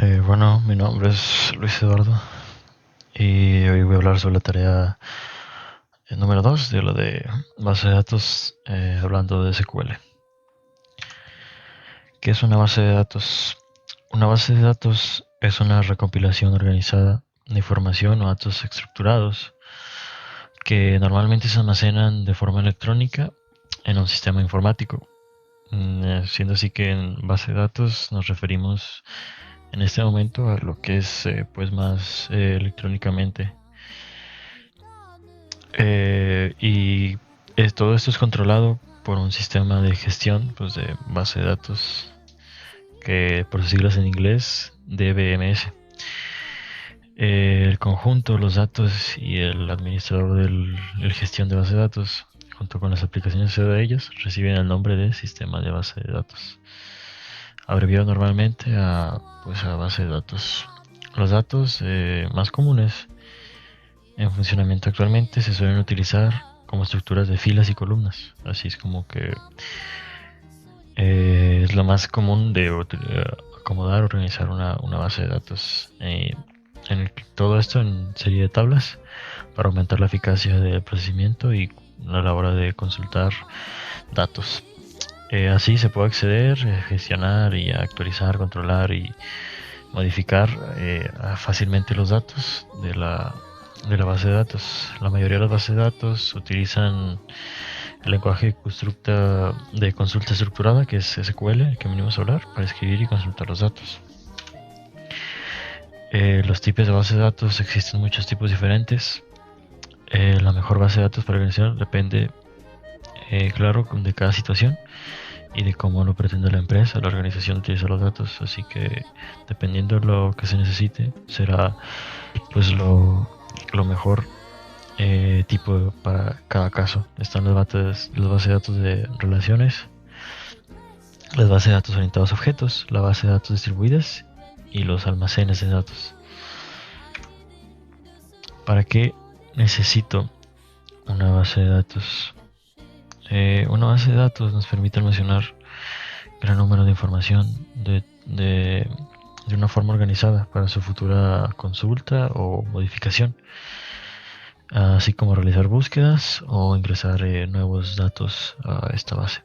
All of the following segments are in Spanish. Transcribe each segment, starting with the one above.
Bueno, mi nombre es Luis Eduardo y hoy voy a hablar sobre la tarea número 2 de lo de base de datos, hablando de SQL. ¿Qué es una base de datos? Una base de datos es una recopilación organizada de información o datos estructurados que normalmente se almacenan de forma electrónica en un sistema informático. Siendo así que en base de datos nos referimos en este momento a lo que es pues más electrónicamente. Todo esto es controlado por un sistema de gestión pues, de base de datos, que por sus siglas en inglés DBMS. El conjunto, los datos y el administrador de gestión de base de datos, junto con las aplicaciones de ellos, reciben el nombre de sistema de base de datos, abreviado normalmente a base de datos. Los datos más comunes en funcionamiento actualmente se suelen utilizar como estructuras de filas y columnas. Así es como que es lo más común de acomodar, organizar una base de datos. Todo esto en serie de tablas para aumentar la eficacia del procesamiento y a la hora de consultar datos. Así se puede acceder, gestionar y actualizar, controlar y modificar fácilmente los datos de la base de datos. La mayoría de las bases de datos utilizan el lenguaje de consulta estructurada, que es SQL, el que venimos a hablar, para escribir y consultar los datos. Los tipos de base de datos, existen muchos tipos diferentes. La mejor base de datos para organizar depende, claro, de cada situación y de cómo lo pretende la empresa, la organización utiliza los datos. Así que dependiendo de lo que se necesite, será pues lo mejor tipo para cada caso. Están las bases de datos de relaciones, las bases de datos orientadas a objetos, la base de datos distribuidas y los almacenes de datos. ¿Para qué necesito una base de datos? Una base de datos nos permite almacenar gran número de información de una forma organizada para su futura consulta o modificación, así como realizar búsquedas o ingresar nuevos datos a esta base.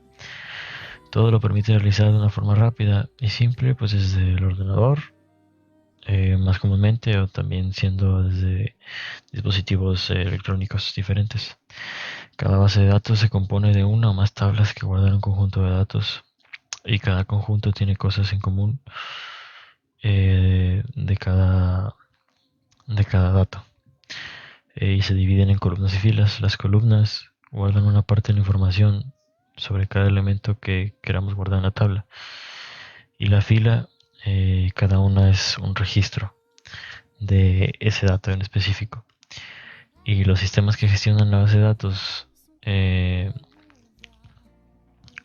Todo lo permite realizar de una forma rápida y simple, pues desde el ordenador, más comúnmente, o también siendo desde dispositivos electrónicos diferentes. Cada base de datos se compone de una o más tablas que guardan un conjunto de datos, y cada conjunto tiene cosas en común de cada dato. Y se dividen en columnas y filas. Las columnas guardan una parte de la información sobre cada elemento que queramos guardar en la tabla, y la fila, cada una es un registro de ese dato en específico. Y los sistemas que gestionan la base de datos,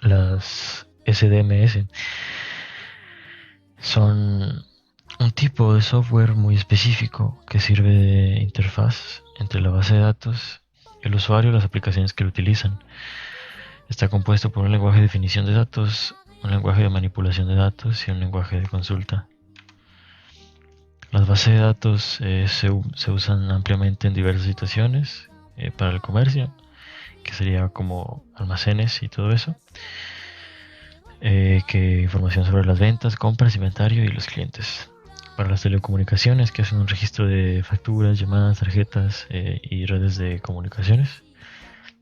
las SDMS, son un tipo de software muy específico que sirve de interfaz entre la base de datos, el usuario y las aplicaciones que lo utilizan. Está compuesto por un lenguaje de definición de datos, un lenguaje de manipulación de datos y un lenguaje de consulta. Las bases de datos se usan ampliamente en diversas situaciones, para el comercio, que sería como almacenes y todo eso, que información sobre las ventas, compras, inventario y los clientes. Para las telecomunicaciones, que hacen un registro de facturas, llamadas, tarjetas y redes de comunicaciones.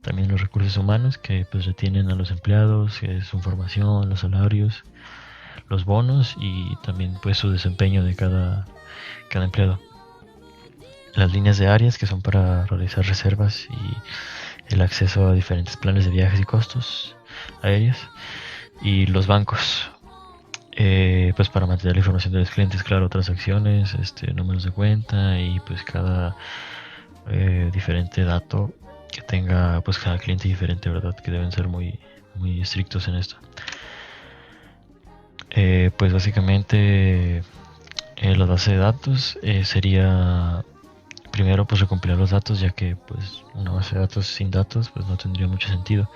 También los recursos humanos, que pues retienen a los empleados, su formación, los salarios, los bonos y también pues su desempeño de cada empleado. Las líneas de áreas, que son para realizar reservas y el acceso a diferentes planes de viajes y costos aéreos. Y los bancos, pues para mantener la información de los clientes, claro, transacciones, números de cuenta y pues cada diferente dato que tenga pues cada cliente diferente, ¿verdad? Que deben ser muy, muy estrictos en esto. Pues básicamente la base de datos sería primero pues recompilar los datos, ya que pues una base de datos sin datos pues no tendría mucho sentido.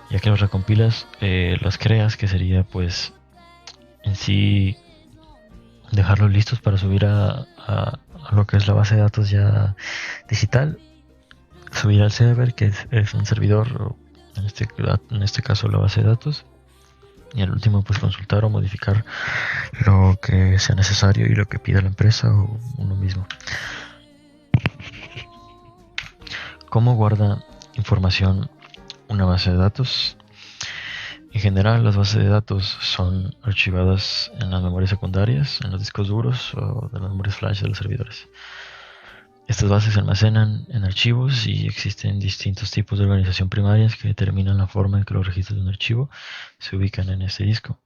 Ya que los recompilas, los creas, que sería pues en sí dejarlos listos para subir a lo que es la base de datos ya digital, subir al server, que es un servidor, o en este caso la base de datos, y al último pues consultar o modificar lo que sea necesario y lo que pida la empresa o uno mismo. ¿Cómo guarda información una base de datos? En general, las bases de datos son archivadas en las memorias secundarias, en los discos duros o de las memorias flash de los servidores. Estas bases se almacenan en archivos y existen distintos tipos de organización primarias que determinan la forma en que los registros de un archivo se ubican en este disco.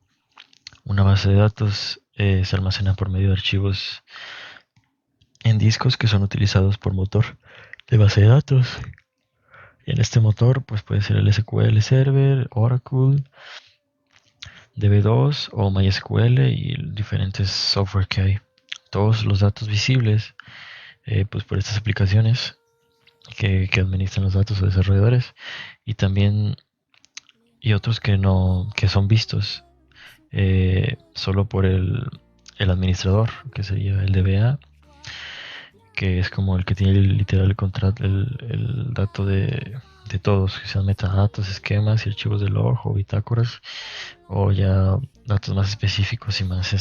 Una base de datos se almacena por medio de archivos en discos que son utilizados por motor de base de datos. Y en este motor pues puede ser el SQL Server, Oracle, DB2 o MySQL y diferentes software que hay. Todos los datos visibles pues por estas aplicaciones que administran los datos o desarrolladores, y también y otros que no, que son vistos solo por el administrador, que sería el DBA, que es como el que tiene literal el contrato, el dato de todos, que sean metadatos, esquemas y archivos de log o bitácoras, o ya datos más específicos y más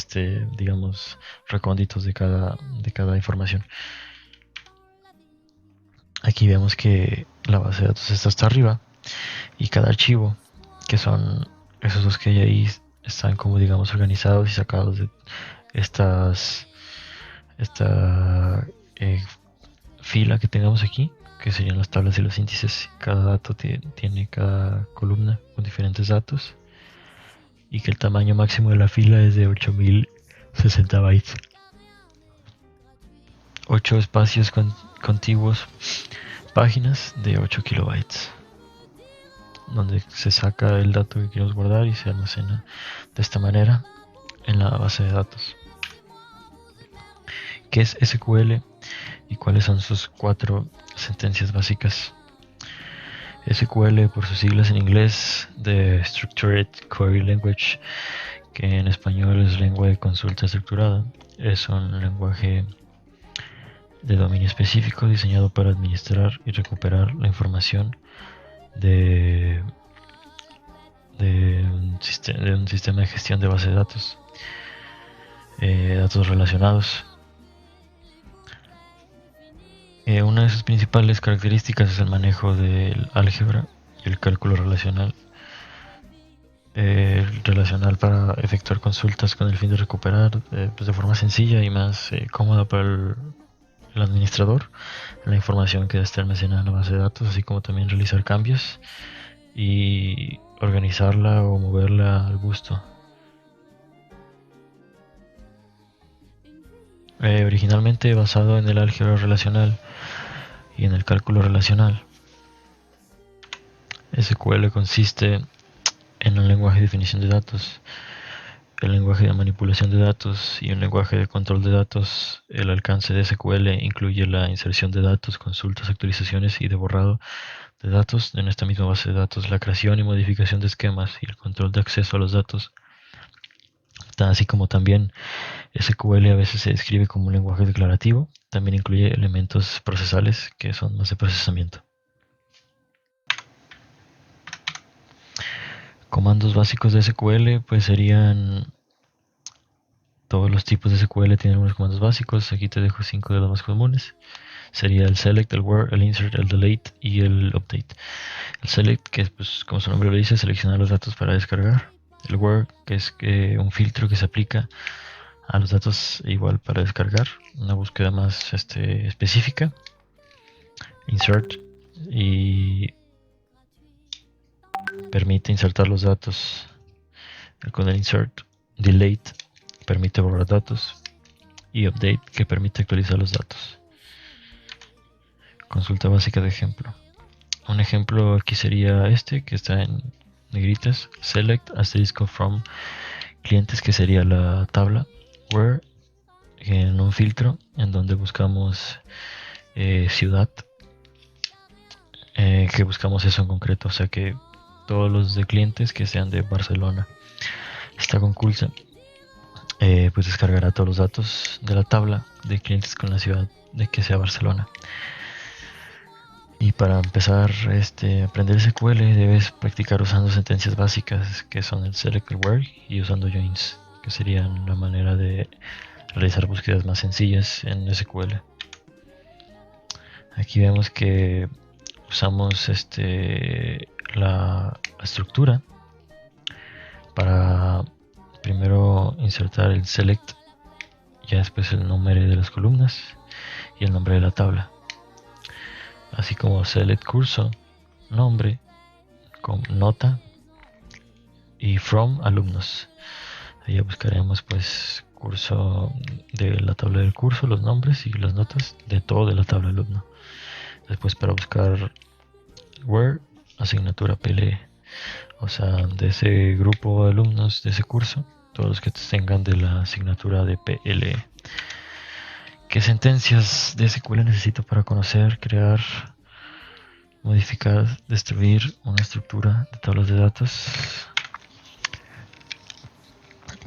digamos recónditos de cada información. Aquí vemos que la base de datos está hasta arriba y cada archivo, que son esos dos que hay ahí, están como digamos organizados y sacados de esta fila que tengamos aquí, que serían las tablas y los índices. Cada dato tiene cada columna con diferentes datos y que el tamaño máximo de la fila es de 8060 bytes. 8 espacios contiguos, páginas de 8 kilobytes, donde se saca el dato que queremos guardar y se almacena de esta manera en la base de datos. ¿Qué es SQL y cuáles son sus 4 sentencias básicas? SQL, por sus siglas en inglés, de Structured Query Language, que en español es lengua de consulta estructurada, es un lenguaje de dominio específico diseñado para administrar y recuperar la información de un sistema de gestión de base de datos, datos relacionados. Una de sus principales características es el manejo del álgebra y el cálculo relacional. Relacional para efectuar consultas con el fin de recuperar pues de forma sencilla y más cómoda para el administrador la información que está almacenada en la base de datos, así como también realizar cambios y organizarla o moverla al gusto. Originalmente basado en el álgebra relacional y en el cálculo relacional, SQL consiste en un lenguaje de definición de datos, el lenguaje de manipulación de datos y un lenguaje de control de datos. El alcance de SQL incluye la inserción de datos, consultas, actualizaciones y de borrado de datos en esta misma base de datos, la creación y modificación de esquemas y el control de acceso a los datos. Así como también SQL a veces se describe como un lenguaje declarativo, también incluye elementos procesales que son más de procesamiento. Comandos básicos de SQL pues serían todos los tipos de SQL tienen unos comandos básicos. Aquí te dejo 5 de los más comunes. Sería el select, el where, el insert, el delete y el update. El select, que es pues, como su nombre lo dice, seleccionar los datos para descargar. El where, que es un filtro que se aplica a los datos igual para descargar, una búsqueda más específica. Insert, y permite insertar los datos con el insert. Delete, permite borrar datos, y update, que permite actualizar los datos. Consulta básica de ejemplo. Un ejemplo aquí sería que está en negritas, select asterisco from clientes, que sería la tabla, where, en un filtro en donde buscamos ciudad, que buscamos eso en concreto, o sea que todos los de clientes que sean de Barcelona. Está concursa pues descargará todos los datos de la tabla de clientes con la ciudad de que sea Barcelona. Y para empezar a aprender SQL debes practicar usando sentencias básicas que son el select, el where y usando joins, que serían una manera de realizar búsquedas más sencillas en SQL. Aquí vemos que usamos la estructura para primero insertar el select, ya después el nombre de las columnas y el nombre de la tabla, así como select curso, nombre con nota y from alumnos. Ahí buscaremos pues curso de la tabla del curso, los nombres y las notas de todo de la tabla de alumno. Después para buscar where, asignatura PLE, o sea, de ese grupo de alumnos de ese curso, todos los que tengan de la asignatura de PLE. ¿Qué sentencias de SQL necesito para conocer, crear, modificar, destruir una estructura de tablas de datos?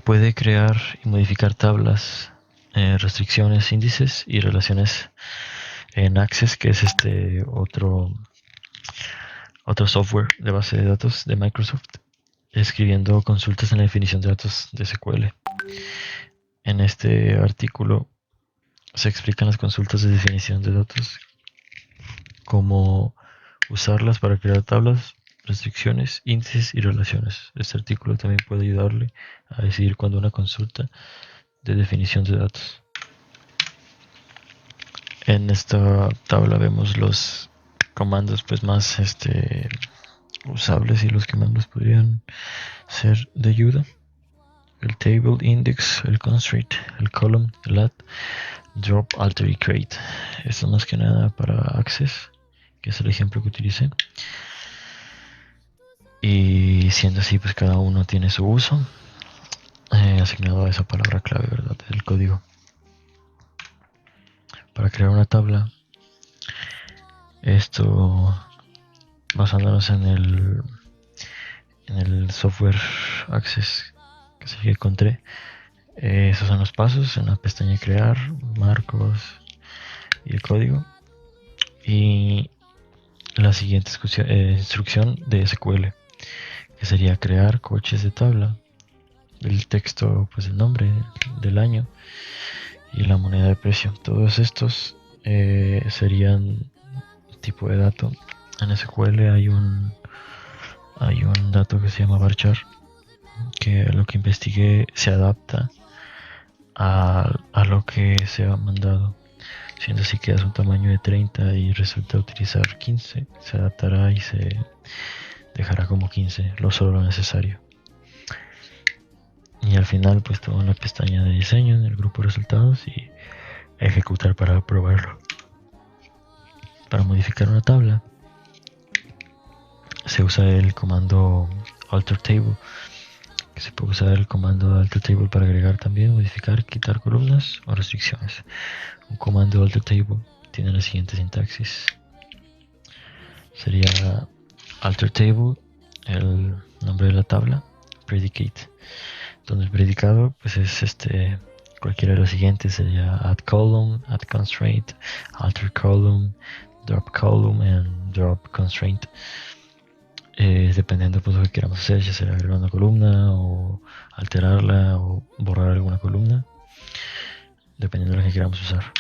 Puede crear y modificar tablas, restricciones, índices y relaciones en Access, que es otro software de base de datos de Microsoft, escribiendo consultas en la definición de datos de SQL. En este artículo se explican las consultas de definición de datos, cómo usarlas para crear tablas, restricciones, índices y relaciones. Este artículo también puede ayudarle a decidir cuándo una consulta de definición de datos. En esta tabla vemos los comandos pues más usables y los que más nos podrían ser de ayuda: el table, index, el constraint, el column, el add, drop, alter y create. Esto más que nada para Access, que es el ejemplo que utilicé. Y siendo así, pues cada uno tiene su uso asignado a esa palabra clave, ¿verdad?, del código. Para crear una tabla, esto basándonos en el software Access, que es el que encontré. Esos son los pasos en la pestaña crear, marcos y el código. Y la siguiente instrucción de SQL, que sería crear coches de tabla, el texto, pues el nombre del año y la moneda de precio. Todos estos serían tipo de dato. En SQL hay un dato que se llama varchar, que lo que investigué se adapta a lo que se ha mandado. Siendo así que es un tamaño de 30 y resulta utilizar 15, se adaptará y se dejará como 15, solo lo necesario. Y al final pues tomo la pestaña de diseño en el grupo de resultados y ejecutar para probarlo. Para modificar una tabla se usa el comando alter table, que se puede usar el comando alter table para agregar también, modificar, quitar columnas o restricciones. Un comando alter table tiene la siguiente sintaxis: sería alter table, el nombre de la tabla, predicate, donde el predicado pues es cualquiera de los siguientes: sería add column, add constraint, alter column, drop column and drop constraint. Dependiendo pues lo que queramos hacer, ya sea agregar una columna o alterarla o borrar alguna columna, dependiendo de lo que queramos usar.